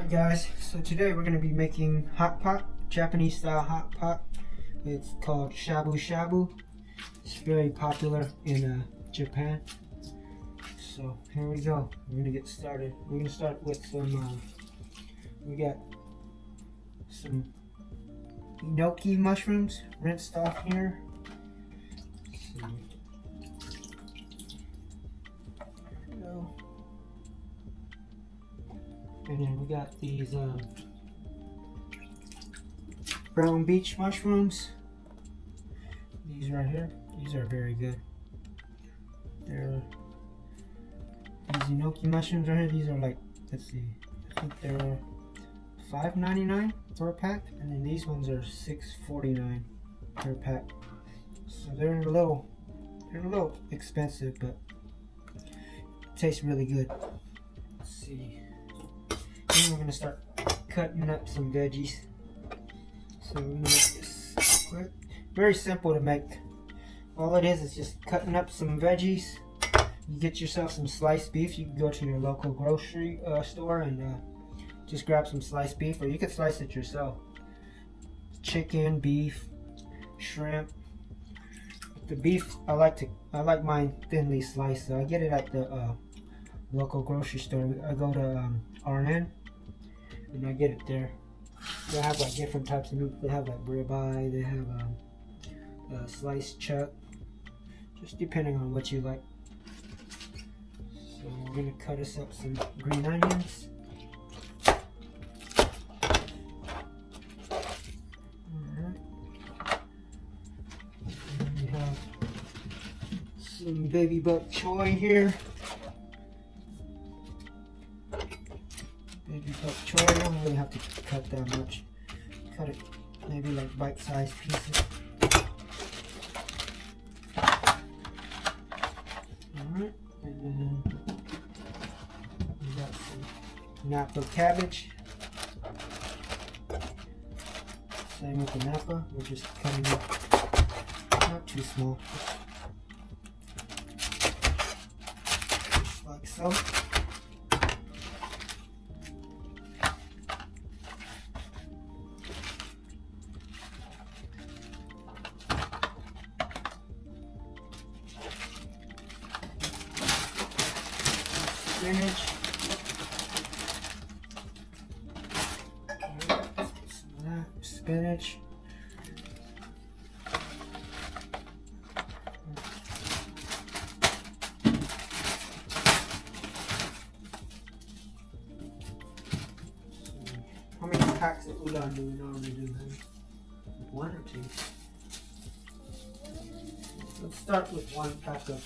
Alright guys, so today we're going to be making hot pot, Japanese style hot pot. It's called Shabu Shabu. It's very popular in Japan. So here we go, we're going to get started. We're going to start with some, we got some enoki mushrooms rinsed off here. So, there we go. And then we got these brown beach mushrooms. These right here. These are very good. They're these enoki mushrooms right here. These are like, let's see, I think they're $5.99 for a pack, and then these ones are $6.49 per pack. So they're a little expensive, but taste really good. Let's see. Then we're gonna start cutting up some veggies. So we're gonna make this quick. Very simple to make. All it is just cutting up some veggies. You get yourself some sliced beef. You can go to your local grocery store and just grab some sliced beef, or you can slice it yourself. Chicken, beef, shrimp. The beef, I like mine thinly sliced. So I get it at the local grocery store. I go to RN and I get it there. They have like different types of meat. They have like ribeye. They have sliced chuck. Just depending on what you like. So we're gonna cut us up some green onions. Alright. We have some baby bok choy here. Baby bok choy, you don't really have to cut that much. Cut it maybe like bite-sized pieces. Alright, and then we got some Napa cabbage. Same with the Napa, we're just cutting it not too small. Just like so. Spinach. Let's get some of that spinach. How many packs of udon do we normally do? One or two? Let's start with one pack of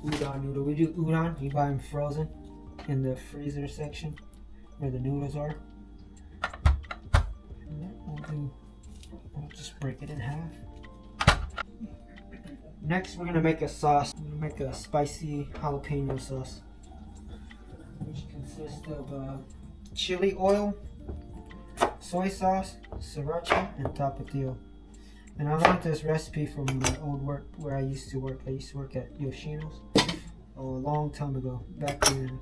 udon noodle. We do udon, you buy them frozen in the freezer section where the noodles are. We'll just break it in half. Next we're gonna make a sauce. We're gonna make a spicy jalapeno sauce, which consists of chili oil, soy sauce, sriracha, and tapatio. And I learned this recipe from my old work where I used to work. I used to work at Yoshino's a long time ago. Back when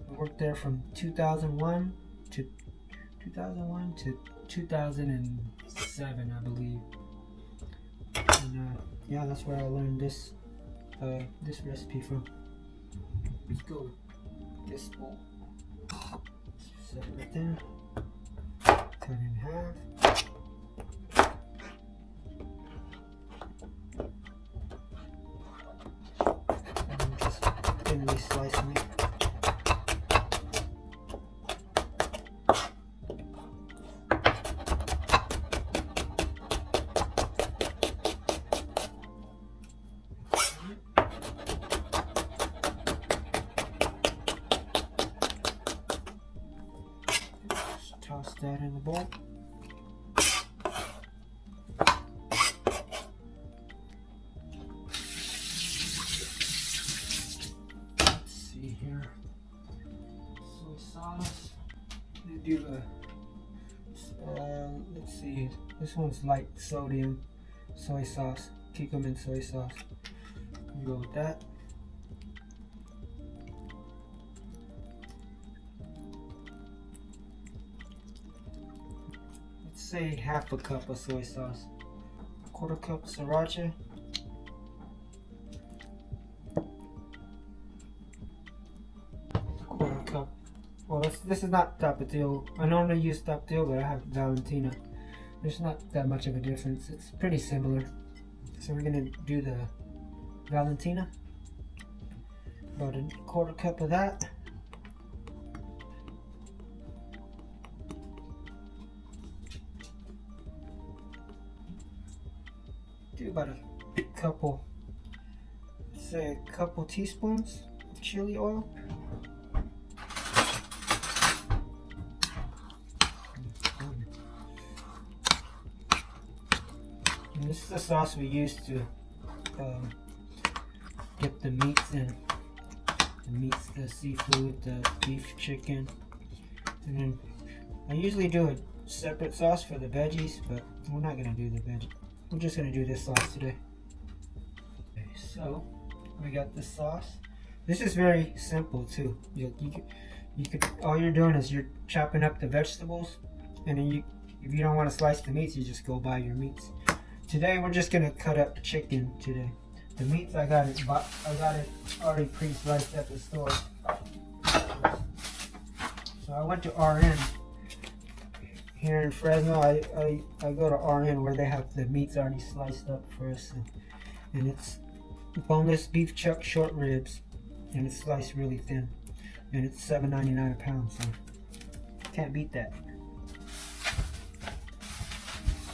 I worked there from 2001 to 2007, I believe. And yeah, that's where I learned this this recipe from. Let's go with this bowl. Set it right there. Cut it in half. Thinly slicing it. Just toss that in the bowl. Here, soy sauce. They do let's see, this one's light sodium soy sauce, Kikkoman soy sauce. We'll go with that. say half a cup of soy sauce, quarter cup sriracha, quarter cup. Well, this is not Tapatio. I normally use Tapatio, but I have Valentina. There's not that much of a difference. It's pretty similar. So we're gonna do the Valentina. About a quarter cup of that. Do about a couple, say a couple teaspoons of chili oil. And this is the sauce we use to dip the meats in. The meats, the seafood, the beef, chicken. And then I usually do a separate sauce for the veggies, but we're not gonna do the veggies. We're just gonna do this sauce today. Okay, so we got the sauce. This is very simple too. You could all you're doing is you're chopping up the vegetables, and then if you don't want to slice the meats, you just go buy your meats. Today we're just gonna cut up the chicken today. The meats I got it already pre-sliced at the store. So I went to RN. Here in Fresno, I go to RN where they have the meats already sliced up for us, and it's boneless beef chuck short ribs, and it's sliced really thin, and it's $7.99 a pound, so can't beat that.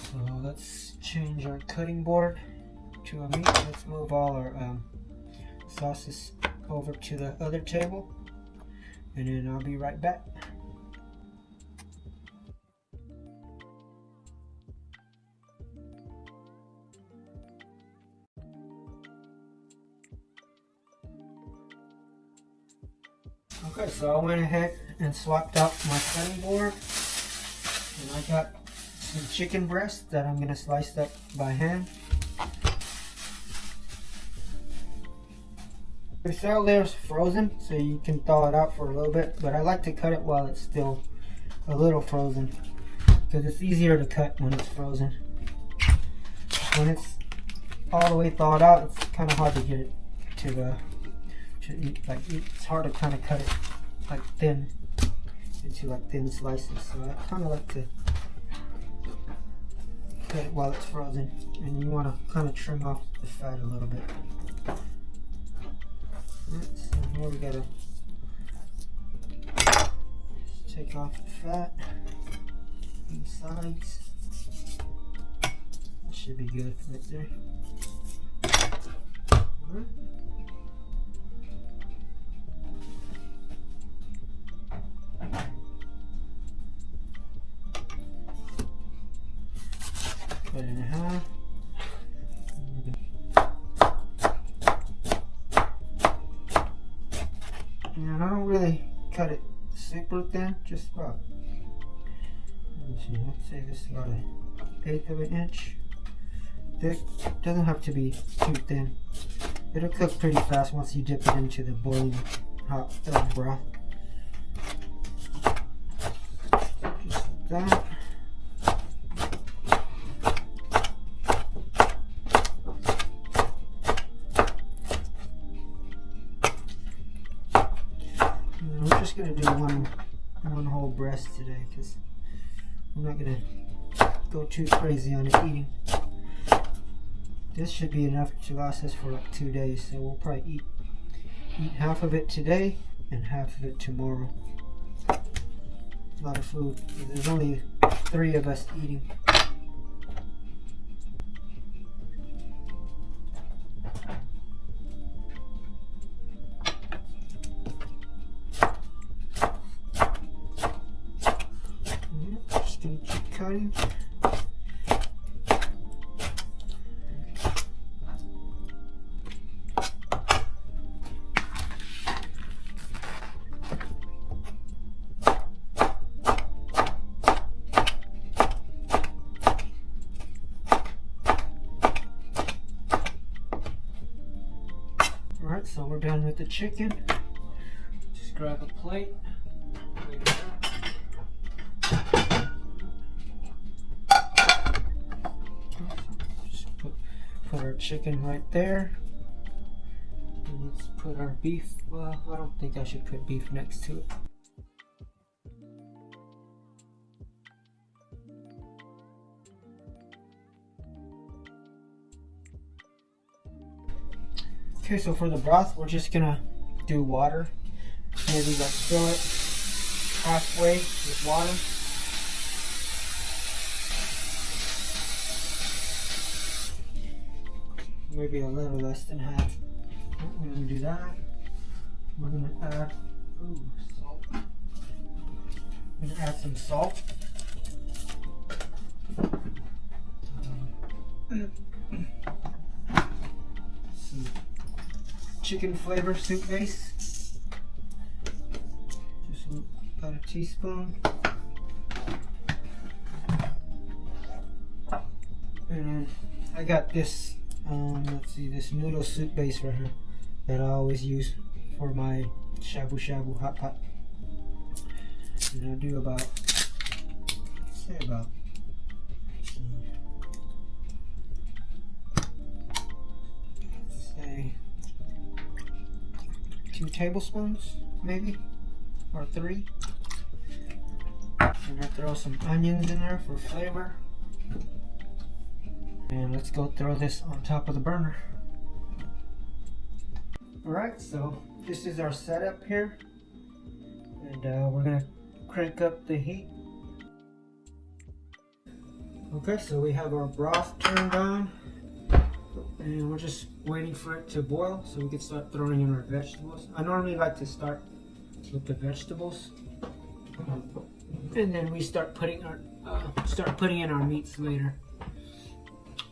So let's change our cutting board to a meat. Let's move all our sauces over to the other table, and then I'll be right back. Okay, so I went ahead and swapped out my cutting board, and I got some chicken breast that I'm gonna slice up by hand. The cell there is frozen, so you can thaw it out for a little bit, but I like to cut it while it's still a little frozen, because it's easier to cut when it's frozen. When it's all the way thawed out, it's kind of hard to get it to it's hard to kind of cut it like thin into like thin slices. So I kind of like to cut it while it's frozen, and you want to kind of trim off the fat a little bit. Alright, so here we gotta take off the fat on the sides. That should be good right there. Alright. Cut it in half. And I don't really cut it super thin, just about, let's say this is about 1/8 of an inch thick. Doesn't have to be too thin. It'll cook pretty fast once you dip it into the boiling hot broth. Just like that. We're just gonna do one whole breast today, because I'm not gonna go too crazy on it eating. This should be enough to last us for like 2 days, so we'll probably eat half of it today and half of it tomorrow. A lot of food. There's only 3 of us eating. Just gonna keep cutting. Alright, so we're done with the chicken. Just grab a plate. put our chicken right there. And let's put our beef. Well, I don't think I should put beef next to it. Okay, so for the broth, we're just gonna do water. Maybe like fill it halfway with water. Maybe a little less than half. We're gonna do that. We're gonna add salt. We're gonna add some salt. Some chicken flavor soup base. Just about a teaspoon. And then I got this. Let's see, this noodle soup base right here that I always use for my Shabu Shabu hot pot. And I do about, say about, say 2 tablespoons maybe, or 3. And I throw some onions in there for flavor. And let's go throw this on top of the burner. Alright, so this is our setup here. And we're gonna crank up the heat. Okay, so we have our broth turned on. And we're just waiting for it to boil so we can start throwing in our vegetables. I normally like to start with the vegetables. And then we start putting in our meats later.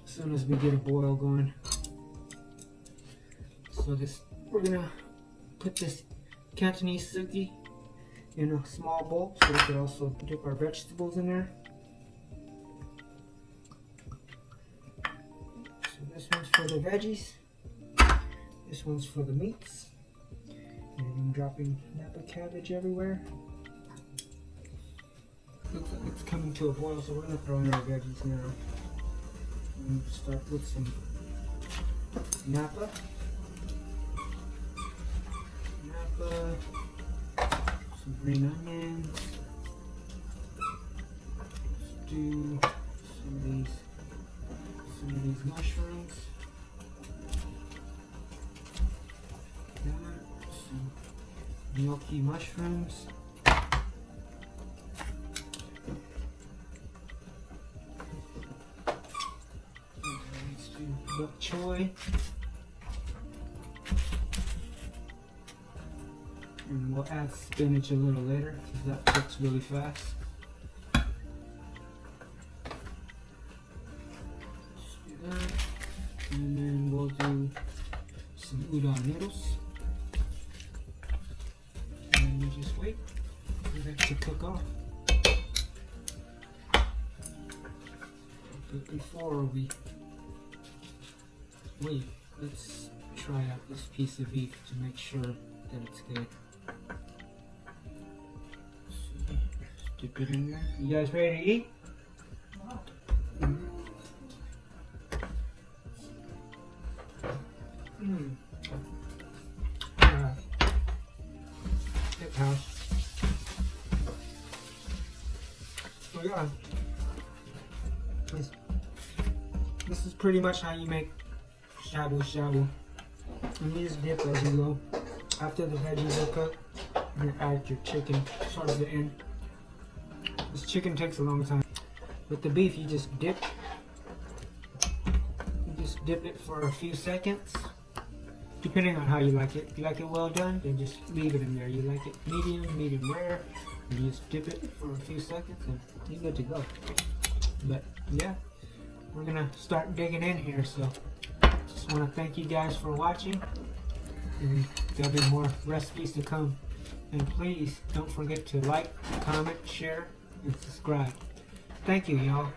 As soon as we get a boil going. So we're gonna put this Cantonese suki in a small bowl so we can also dip our vegetables in there. So this one's for the veggies, this one's for the meats, and I'm dropping Napa cabbage everywhere. Looks like it's coming to a boil, so we're gonna throw in our veggies now. And start with some Napa, some green onions. Let's do some of these mushrooms. Some gnocchi mushrooms. Bok choy, and we'll add spinach a little later because that cooks really fast. Let's do that, and then we'll do some udon noodles, and we just wait for that to cook off. But before we wait, let's try out this piece of beef to make sure that it's good. So, dip it in there. You guys ready to eat? Alright. Hip house. So yeah. This is pretty much how you make Shabu Shabu. And you just dip as you go. After the veggies are cooked, you add your chicken towards the end. This chicken takes a long time. With the beef, you just dip. You just dip it for a few seconds, depending on how you like it. If you like it well done, then just leave it in there. You like it medium rare, and you just dip it for a few seconds, and you're good to go. But yeah, we're gonna start digging in here. So just want to thank you guys for watching, and there'll be more recipes to come. And please don't forget to like, comment, share, and subscribe. Thank you, y'all.